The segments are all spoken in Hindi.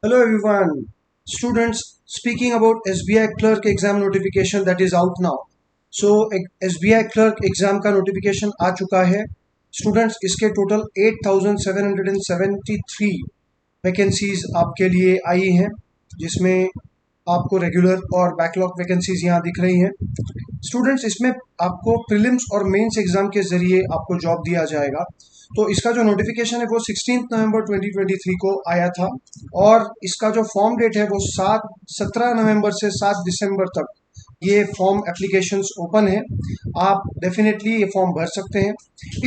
Hello everyone, students. Speaking about SBI clerk exam notification that is out now. So SBI clerk exam का notification आ चुका है. Students, इसके total 8,773 वैकेंसीज आपके लिए आई हैं, जिसमें आपको रेगुलर और बैकलॉग वैकेंसीज यहाँ दिख रही हैं. स्टूडेंट्स, इसमें आपको प्रीलिम्स और मेंस एग्जाम के जरिए आपको जॉब दिया जाएगा. तो इसका जो नोटिफिकेशन है वो 16 नवंबर 2023 को आया था और इसका जो फॉर्म डेट है वो 17 नवंबर से 7 दिसंबर तक ये फॉर्म एप्लीकेशंस ओपन है. आप डेफिनेटली ये फॉर्म भर सकते हैं.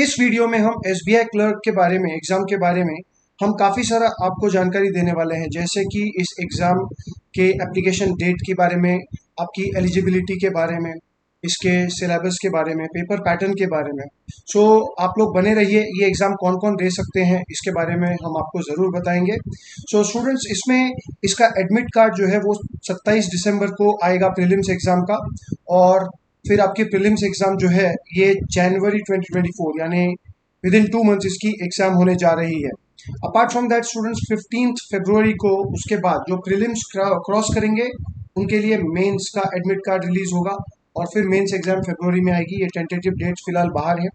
इस वीडियो में हम एसबीआई क्लर्क के बारे में, एग्ज़ाम के बारे में हम काफ़ी सारा आपको जानकारी देने वाले हैं, जैसे कि इस एग्ज़ाम के एप्लीकेशन डेट के बारे में, आपकी एलिजिबिलिटी के बारे में, इसके सिलेबस के बारे में, पेपर पैटर्न के बारे में. सो आप लोग बने रहिए. ये एग्ज़ाम कौन कौन दे सकते हैं इसके बारे में हम आपको ज़रूर बताएंगे. सो स्टूडेंट्स, इसमें इसका एडमिट कार्ड जो है वो 27 दिसंबर को आएगा प्रीलिम्स एग्ज़ाम का, और फिर आपकी प्रीलिम्स एग्ज़ाम जो है ये जनवरी 2024 यानी विद इन 2 मंथ्स इसकी एग्ज़ाम होने जा रही है. अपार्ट फ्रॉम दैट स्टूडेंट्स, 15 फरवरी को उसके बाद जो प्रीलिम्स क्रॉस करेंगे उनके लिए मेंस का एडमिट कार्ड रिलीज होगा और फिर मेंस एग्जाम फरवरी में आएगी. ये टेंटेटिव डेट्स फिलहाल बाहर है.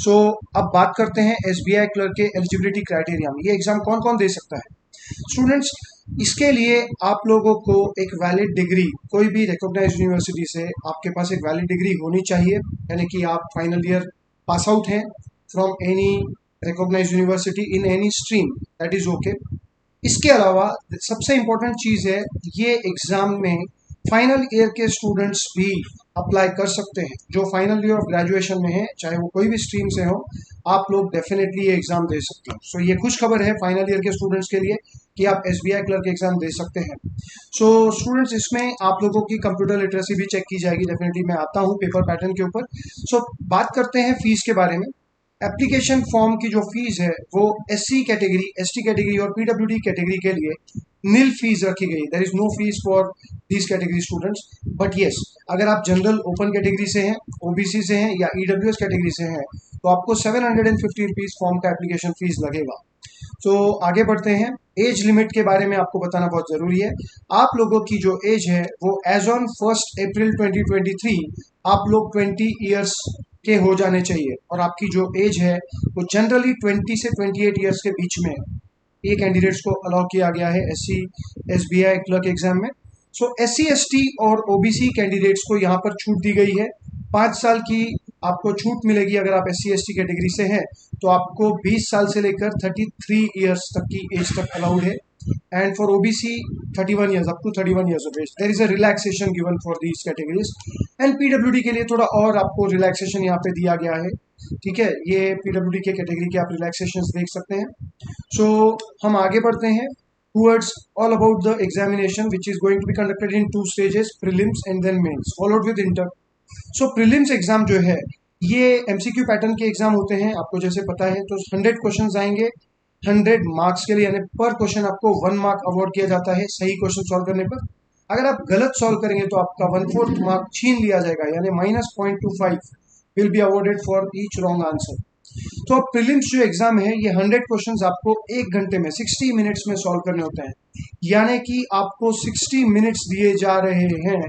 सो अब बात करते हैं एसबीआई क्लर्क के एलिजिबिलिटी क्राइटेरिया में. ये एग्जाम कौन कौन दे सकता है स्टूडेंट्स? इसके लिए आप लोगों को एक वैलिड डिग्री, कोई भी रिकॉग्नाइज्ड यूनिवर्सिटी से आपके पास एक वैलिड डिग्री होनी चाहिए, यानी कि आप फाइनल ईयर पास आउट हैं from any recognised university in any stream, that is okay. इसके अलावा सबसे इम्पोर्टेंट चीज़ है, ये एग्ज़ाम में फाइनल ईयर के स्टूडेंट्स भी अप्लाई कर सकते हैं. जो फाइनल ईयर ऑफ ग्रेजुएशन में है, चाहे वो कोई भी स्ट्रीम से हो, आप लोग डेफिनेटली ये एग्ज़ाम दे सकते हैं. सो ये खुश खबर है फाइनल ईयर के स्टूडेंट्स के लिए कि आप एसबीआई क्लर्क एग्ज़ाम दे सकते हैं. सो स्टूडेंट्स, इसमें आप लोगों की कंप्यूटर लिटरेसी भी चेक की जाएगी. डेफिनेटली मैं आता हूँ पेपर पैटर्न के ऊपर. सो बात करते हैं फीस के बारे में. एप्लीकेशन फॉर्म की जो फीस है वो एससी कैटेगरी, एसटी कैटेगरी और पीडब्ल्यूडी कैटेगरी के लिए नील फीस रखी गई. There is no fees for these category students. But yes, अगर आप जनरल ओपन कैटेगरी से हैं, ओबीसी से हैं या ईडब्ल्यूएस कैटेगरी से हैं तो आपको 750 रुपीज़ फॉर्म का एप्लीकेशन फीस लगेगा. तो आगे बढ़ते हैं. एज लिमिट के बारे में आपको बताना बहुत ज़रूरी है. आप लोगों की जो एज है वो एज ऑन 1 अप्रैल 2023 आप लोग 20 ईयर्स के हो जाने चाहिए, और आपकी जो एज है वो जनरली 20 से 28 ईयर्स के बीच में ये कैंडिडेट्स को अलाउ किया गया है एसबीआई क्लर्क एग्जाम में. सो एससी एसटी और ओबीसी कैंडिडेट्स को यहाँ पर छूट दी गई है. 5 साल की आपको छूट मिलेगी अगर आप एससी एसटी कैटेगरी से हैं, तो आपको 20 साल से लेकर 33 ईयर्स तक की एज तक अलाउड है. And for OBC, 31 years, up to 31 years of age. There is a relaxation given for these categories. And PWD के लिए थोड़ा और आपको रिलैक्सेशन यहाँ पे दिया गया है. ठीक है, ये PWD के कैटेगरी के आप रिलैक्सेशन देख सकते हैं. सो हम आगे बढ़ते हैं towards all about the examination which is going to be conducted in 2 stages, prelims and then mains, followed with inter. So prelims exam जो है ये MCQ पैटर्न के एग्जाम होते हैं, आपको जैसे पता है. तो 100 क्वेश्चन आएंगे 100 मार्क्स के लिए, यानी पर क्वेश्चन आपको 1 मार्क अवार्ड किया जाता है सही क्वेश्चन सॉल्व करने पर. अगर आप गलत सॉल्व करेंगे तो आपका 1/4 मार्क छीन लिया जाएगा, यानी -0.25 will be awarded for each wrong answer. तो अब प्रीलिम्स जो एग्जाम है ये 100 क्वेश्चंस आपको 1 घंटे में 60 मिनट्स में सॉल्व करने होते हैं, यानी कि आपको 60 मिनट्स दिए जा रहे हैं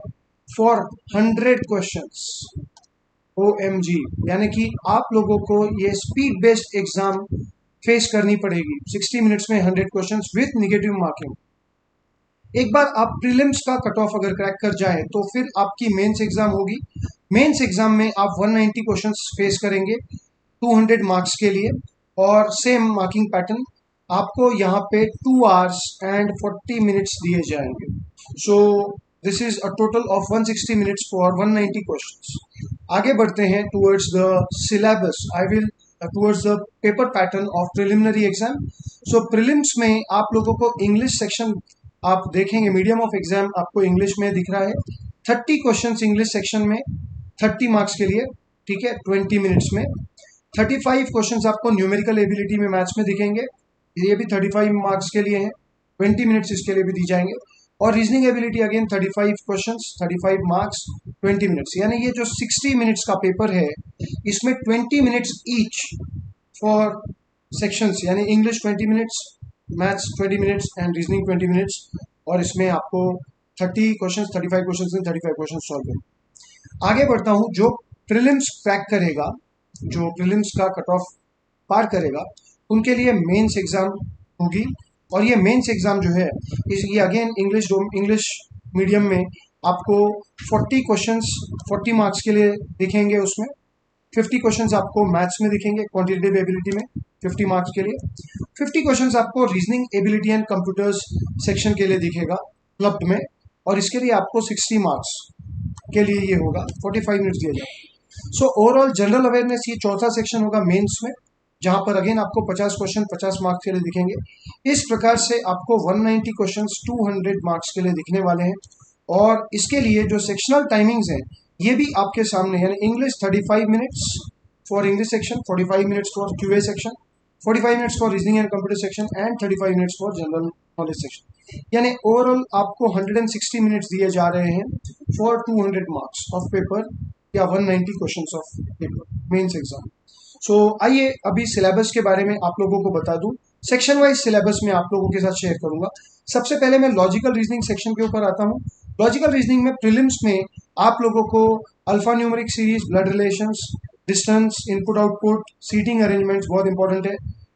फॉर 100 क्वेश्चंस. OMG, यानी कि आप लोगों को ये स्पीड बेस्ड एग्जाम फेस करनी पड़ेगी 60 मिनट्स में 100 क्वेश्चंस विथ नेगेटिव मार्किंग. एक बार आप प्रीलिम्स का कट ऑफ अगर क्रैक कर जाए तो फिर आपकी मेंस एग्जाम होगी. मेंस एग्जाम में आप 190 क्वेश्चंस फेस करेंगे 200 मार्क्स के लिए, और सेम मार्किंग पैटर्न आपको यहाँ पे 2 आवर्स एंड 40 मिनट्स दिए जाएंगे. सो this is a total of 160 minutes for 190 questions. आगे बढ़ते हैं towards the syllabus. I will towards the paper pattern of preliminary exam. So prelims में आप लोगों को इंग्लिश सेक्शन आप देखेंगे, मीडियम ऑफ एग्जाम आपको इंग्लिश में दिख रहा है. 30 क्वेश्चंस इंग्लिश सेक्शन में 30 मार्क्स के लिए, ठीक है, 20 मिनट्स में. 35 क्वेश्चंस आपको न्यूमेरिकल एबिलिटी में मैथ्स में दिखेंगे, ये भी 35 मार्क्स के लिए हैं, 20 मिनट्स इसके लिए भी दी जाएंगे. और reasoning ability again 35 questions 35 marks 20 minutes. यानी ये जो 60 मिनट्स का पेपर है इसमें 20 मिनट्स ईच फॉर सेक्शंस, यानी English 20 minutes, maths 20 minutes and reasoning 20 minutes, और इसमें आपको 30 क्वेश्चन, 35 क्वेश्चन, 35 क्वेश्चन सॉल्व करें। आगे बढ़ता हूँ। जो प्रीलिम्स क्रैक करेगा, जो प्रीलिम्स का कट ऑफ पार करेगा, उनके लिए मेंस एग्जाम होगी। और ये मेंस एग्जाम जो है ये अगेन इंग्लिश मीडियम में आपको 40 क्वेश्चंस 40 मार्क्स के लिए दिखेंगे। उसमें 50 क्वेश्चंस आपको मैथ्स में दिखेंगे, क्वांटिटेटिव एबिलिटी में 50 मार्क्स के लिए। 50 क्वेश्चंस आपको reasoning ability and computers section के लिए दिखेगा क्लब्ड में, और इसके लिए आपको 60 मार्क्स के लिए ये होगा, 45 मिनट्स दिया जाएगा। सो ओवरऑल जनरल अवेयरनेस ये चौथा सेक्शन होगा मेंस में, जहां पर अगेन आपको 50 क्वेश्चन 50 मार्क्स के लिए दिखेंगे। इस प्रकार से आपको 190 क्वेश्चंस 200 मार्क्स के लिए दिखने वाले हैं। और इसके लिए जो सेक्शनल टाइमिंग्स हैं ये भी आपके सामने, यानी English 35 minutes for English section, 45 minutes for QA section, 45 minutes for reasoning and computer section and 35 minutes for general knowledge section. यानी ओवरऑल आपको 160 मिनट्स दिए जा रहे हैं फॉर 200 मार्क्स ऑफ पेपर, या 190 questions of paper mains exam. So आइए अभी सिलेबस के बारे में आप लोगों को बता दूं। सेक्शन वाइज सिलेबस में आप लोगों के साथ शेयर करूंगा। सबसे पहले मैं लॉजिकल रीजनिंग सेक्शन के ऊपर आता हूं। लॉजिकल रीजनिंग में प्रीलिम्स में आप लोगों को alpha numeric series, blood relations, distance, input output, seating arrangements बहुत इंपॉर्टेंट है,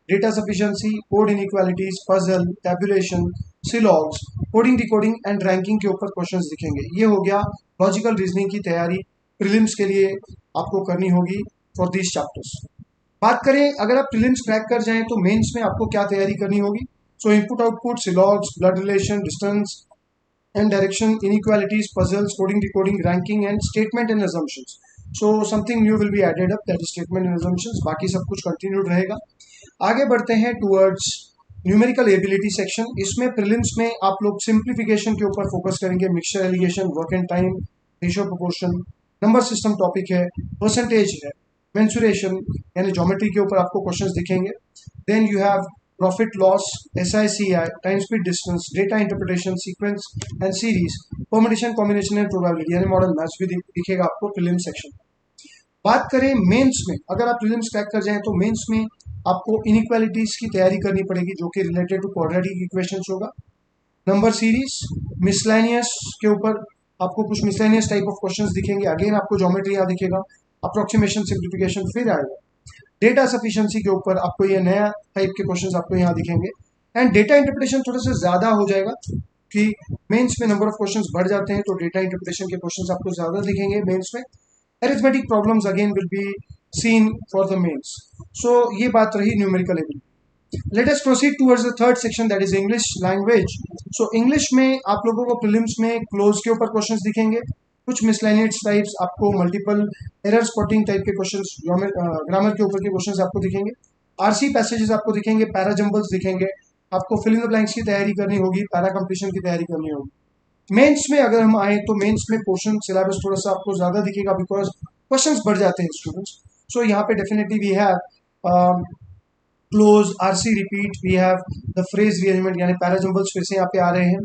data sufficiency, code inequalities, puzzle, tabulation, syllogisms, coding decoding and ranking के ऊपर क्वेश्चंस दिखेंगे। ये हो गया लॉजिकल रीजनिंग की तैयारी प्रीलिम्स के लिए आपको करनी होगी फॉर दिस चैप्टर्स। बात करें अगर आप प्रीलिम्स क्रैक कर जाएं तो मेंस में आपको क्या तैयारी करनी होगी। So input output, syllogisms, blood relation, distance and direction, inequalities, puzzles, coding decoding, ranking and statement and assumptions। So something new will be added up, that is statement and assumptions। बाकी सब कुछ कंटिन्यूड रहेगा। आगे बढ़ते हैं टुवर्ड्स न्यूमेरिकल एबिलिटी सेक्शन। इसमें प्रीलिम्स में आप लोग सिंप्लीफिकेशन के ऊपर फोकस करेंगे, mixture alligation, work and time, ratio proportion, number system topic है, परसेंटेज है, मेंसुरेशन यानी ज्योमेट्री के ऊपर आपको क्वेश्चंस दिखेंगे। Then you have profit loss, SICI, time speed distance, data interpretation, sequence and series, permutation combination and probability यानी मॉडल मैथ्स भी दिखेगा आपको प्रीलिम सेक्शन। बात करें मेंस में, अगर आप प्रीलिम्स क्रैक कर जाएं तो मेंस में आपको इनइक्वालिटीज की तैयारी करनी पड़ेगी, जो कि रिलेटेड टू क्वाड्रेटिक इक्वेशंस होगा। नंबर सीरीज, मिसलेनियस के ऊपर आपको कुछ मिसलेनियस टाइप ऑफ क्वेश्चंस दिखेंगे। अगेन आपको ज्योमेट्री यहाँ दिखेगा, अप्रोक्सीमेशन, सिंप्लीफिकेशन फिर आएगा। डेटा सफिशिएंसी के ऊपर आपको ये नया टाइप के क्वेश्चंस आपको यहाँ दिखेंगे। एंड डेटा इंटरप्रिटेशन थोड़ा सा ज्यादा हो जाएगा कि मेंस में नंबर ऑफ क्वेश्चंस बढ़ जाते हैं, तो डेटा इंटरप्रिटेशन के क्वेश्चंस आपको ज्यादा दिखेंगे मेंस में। Arithmetic problems again will be seen for the mains. So ये बात रही numerical ability. Let us proceed towards the third section, that is English language. So English में आप लोगों को प्रीलिम्स में क्लोज के ऊपर क्वेश्चंस दिखेंगे, कुछ मिसलेनियस टाइप्स, आपको मल्टीपल एरर स्पॉटिंग टाइप के क्वेश्चंस, ग्रामर के ऊपर के क्वेश्चंस आपको दिखेंगे, RC पैसेजेस आपको दिखेंगे, पैरा जंबल्स दिखेंगे, आपको फिल इन द ब्लैंक्स की तैयारी करनी होगी, पैरा कंप्लीशन की तैयारी करनी होगी। मेंस में अगर हम आए तो मेंस में पोर्शन सिलेबस थोड़ा सा आपको ज्यादा दिखेगा, बिकॉज क्वेश्चंस बढ़ जाते हैं स्टूडेंट्स। सो यहाँ पे definitely we have cloze, RC repeat, we have the phrase rearrangement यानी पैराजंबल्स फिर से यहाँ पे आ रहे हैं,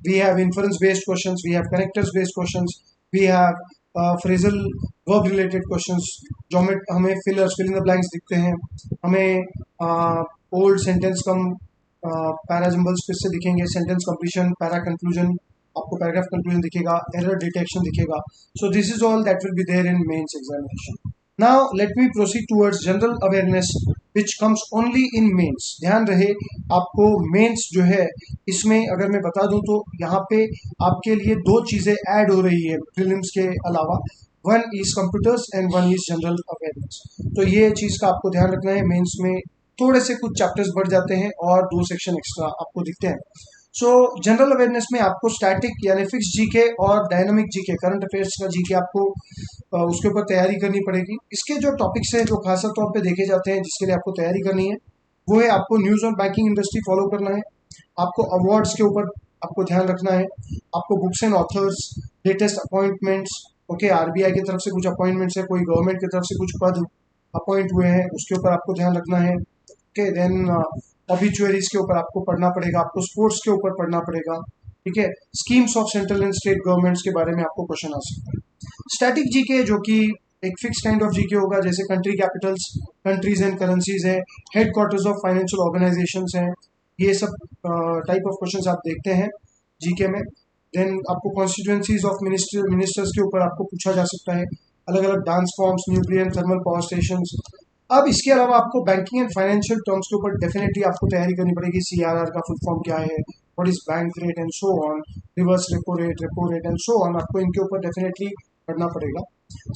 we have inference based questions, we have connectors based questions, we have phrasal verb related questions, जोमेट हमें फिल इन द ब्लैंक्स दिखते हैं, हमें ओल्ड सेंटेंस कम पैराजंबल्स फिर से दिखेंगे, सेंटेंस कंप्लीशन, पैरा कंक्लूजन, आपको पैराग्राफ कंक्लूजन दिखेगा, एरर डिटेक्शन दिखेगा। So this is all that will be there in mains examination. Now let me proceed towards general awareness which comes only in mains। ध्यान रहे आपको मेंस जो है इसमें अगर मैं बता दूं तो यहाँ पे आपके लिए दो चीजें ऐड हो रही है प्रीलिम्स के अलावा, one is computers and one is general awareness. तो ये चीज का आपको ध्यान रखना है। मेंस में थोड़े से कुछ चैप्टर्स बढ़ जाते हैं और 2 सेक्शन एक्स्ट्रा आपको दिखते हैं। सो जनरल अवेयरनेस में आपको स्टैटिक यानी फिक्स जीके और डायनामिक जीके, करंट अफेयर्स का जीके आपको उसके ऊपर तैयारी करनी पड़ेगी। इसके जो टॉपिक्स हैं जो खासा तौर पे देखे जाते हैं जिसके लिए आपको तैयारी करनी है वो है आपको न्यूज़ और बैंकिंग इंडस्ट्री फॉलो करना है, आपको अवार्ड्स के ऊपर आपको ध्यान रखना है, आपको books and authors, latest appointments, okay RBI की तरफ से कुछ अपॉइंटमेंट्स है, कोई गवर्नमेंट की तरफ से कुछ पद अपॉइंट हुए हैं उसके ऊपर आपको ध्यान रखना है। ओके देन ऑबिचुअरीज के ऊपर आपको पढ़ना पड़ेगा, आपको स्पोर्ट्स के ऊपर पढ़ना पड़ेगा, ठीक है। Schemes of central and state governments के बारे में आपको क्वेश्चन आ सकता है। स्टैटिक जीके जो कि एक फिक्स काइंड ऑफ जीके होगा, जैसे country Capitals, countries and currencies है, हेडक्वार्टर्स ऑफ फाइनेंशियल ऑर्गेनाइजेशंस हैं, ये सब टाइप ऑफ क्वेश्चंस आप देखते हैं जीके में। देन आपको कॉन्स्टिट्यूएंसीज ऑफ मिनिस्टर्स के ऊपर आपको पूछा जा सकता है, अलग अलग dance forms, nuclear thermal power station. अब इसके अलावा आपको बैंकिंग एंड फाइनेंशियल टर्म्स के ऊपर डेफिनेटली आपको तैयारी करनी पड़ेगी। सीआरआर का फुल फॉर्म क्या है, what is bank rate and so on, reverse repo rate and so on, आपको इनके ऊपर डेफिनेटली पढ़ना पड़ेगा।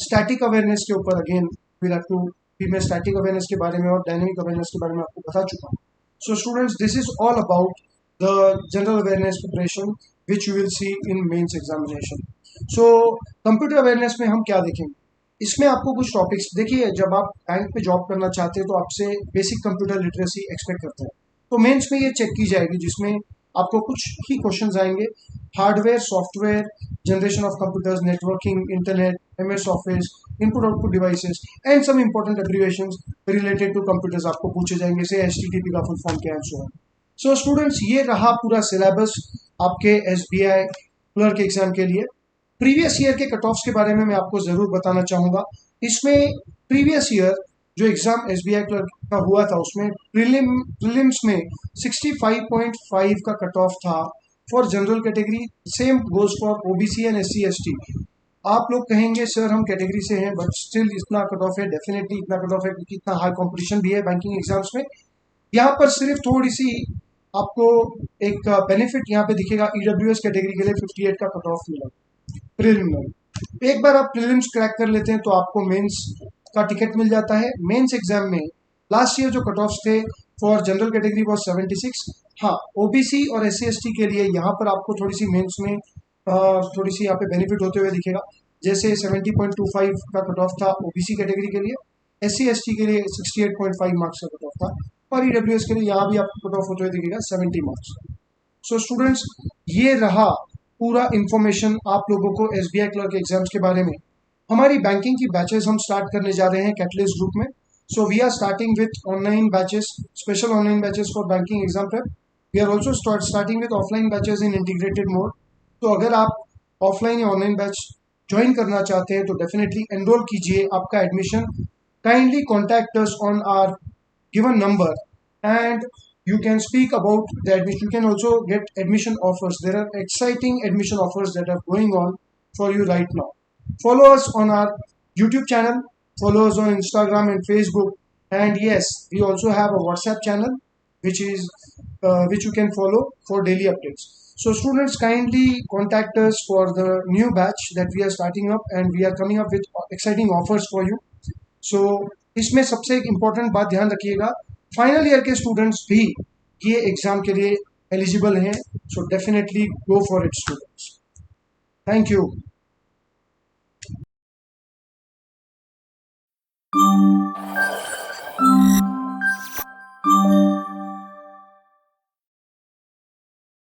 स्टैटिक अवेयरनेस के ऊपर अगेन विल हैव टू भी, मैं स्टैटिक अवेयरनेस के बारे में और डायनेमिक अवेयरनेस के बारे में आपको बता चुका हूँ। So students, this is all about the general awareness preparation which you will see in mains examination. So computer awareness में हम क्या देखेंगे, इसमें आपको कुछ टॉपिक्स देखिए, जब आप बैंक पे जॉब करना चाहते हैं तो आपसे बेसिक कंप्यूटर लिटरेसी एक्सपेक्ट करते हैं, तो मेंस में ये चेक की जाएगी जिसमें आपको कुछ ही क्वेश्चंस आएंगे। Hardware, software, generation of computers, networking, internet, MS office, input output devices and some important abbreviations related to computers आपको पूछे जाएंगे, से एचटीटीपी का फुल फॉर्म क्या है, सो ऑन। सो स्टूडेंट्स, ये रहा पूरा सिलेबस आपके एसबीआई क्लर्क एग्जाम के लिए। प्रीवियस ईयर के कट ऑफ्स के बारे में मैं आपको जरूर बताना चाहूंगा। इसमें प्रीवियस ईयर जो एग्जाम एसबीआई क्लर्क का हुआ था उसमें प्रीलिम्स में 65.5 का कट ऑफ था for general category. Same goes for OBC and SC ST. आप लोग कहेंगे सर हम कैटेगरी से हैं बट स्टिल इतना कट ऑफ है, डेफिनेटली इतना कट ऑफ है क्योंकि इतना हाई कंपटीशन भी है बैंकिंग एग्जाम्स में। यहाँ पर सिर्फ थोड़ी सी आपको एक बेनिफिट यहाँ पे दिखेगा, ईडब्ल्यूएस कैटेगरी के लिए 58 का कट ऑफ मिला प्रिलिमिनरी। एक बार आप प्रीलिम्स क्रैक कर लेते हैं तो आपको मेंस का टिकट मिल जाता है। मेंस एग्जाम में लास्ट ईयर जो कट ऑफ थे फॉर जनरल कैटेगरी वॉज 76। हाँ, ओबीसी और एससी एसटी के लिए यहाँ पर आपको थोड़ी सी मेंस में थोड़ी सी यहाँ पे बेनिफिट होते हुए दिखेगा। जैसे 70.25 का कट ऑफ था ओबीसी कैटेगरी के लिए, एससी एसटी के लिए 68.5 मार्क्स का कट ऑफ था, और ईडब्ल्यूएस के लिए यहाँ भी आपको कट ऑफ होते हुए दिखेगा 70 मार्क्स। सो स्टूडेंट्स, ये रहा पूरा इंफॉर्मेशन आप लोगों को एसबीआई क्लर्क एग्जाम्स के बारे में। हमारी बैंकिंग की बैचेस हम स्टार्ट करने जा रहे हैं कैटलिस्ट ग्रुप में। So we are starting with online batches, special online batches for banking exam prep. We are also starting with offline batches in integrated mode. तो अगर आप ऑफलाइन या ऑनलाइन बैच ज्वाइन करना चाहते हैं तो डेफिनेटली एनरोल कीजिए आपका admission. Kindly contact us on our given number and you can speak about the admission. You can also get admission offers. There are exciting admission offers that are going on for you right now. Follow us on our YouTube channel, follow us on Instagram and Facebook, and yes, we also have a WhatsApp channel which you can follow for daily updates. So students, kindly contact us for the new batch that we are starting up, and we are coming up with exciting offers for you. So इसमें सबसे एक इम्पोर्टेंट बात ध्यान रखिएगा, फाइनल ईयर के स्टूडेंट्स भी ये एग्जाम के लिए एलिजिबल हैं। So definitely go for it students. Thank you.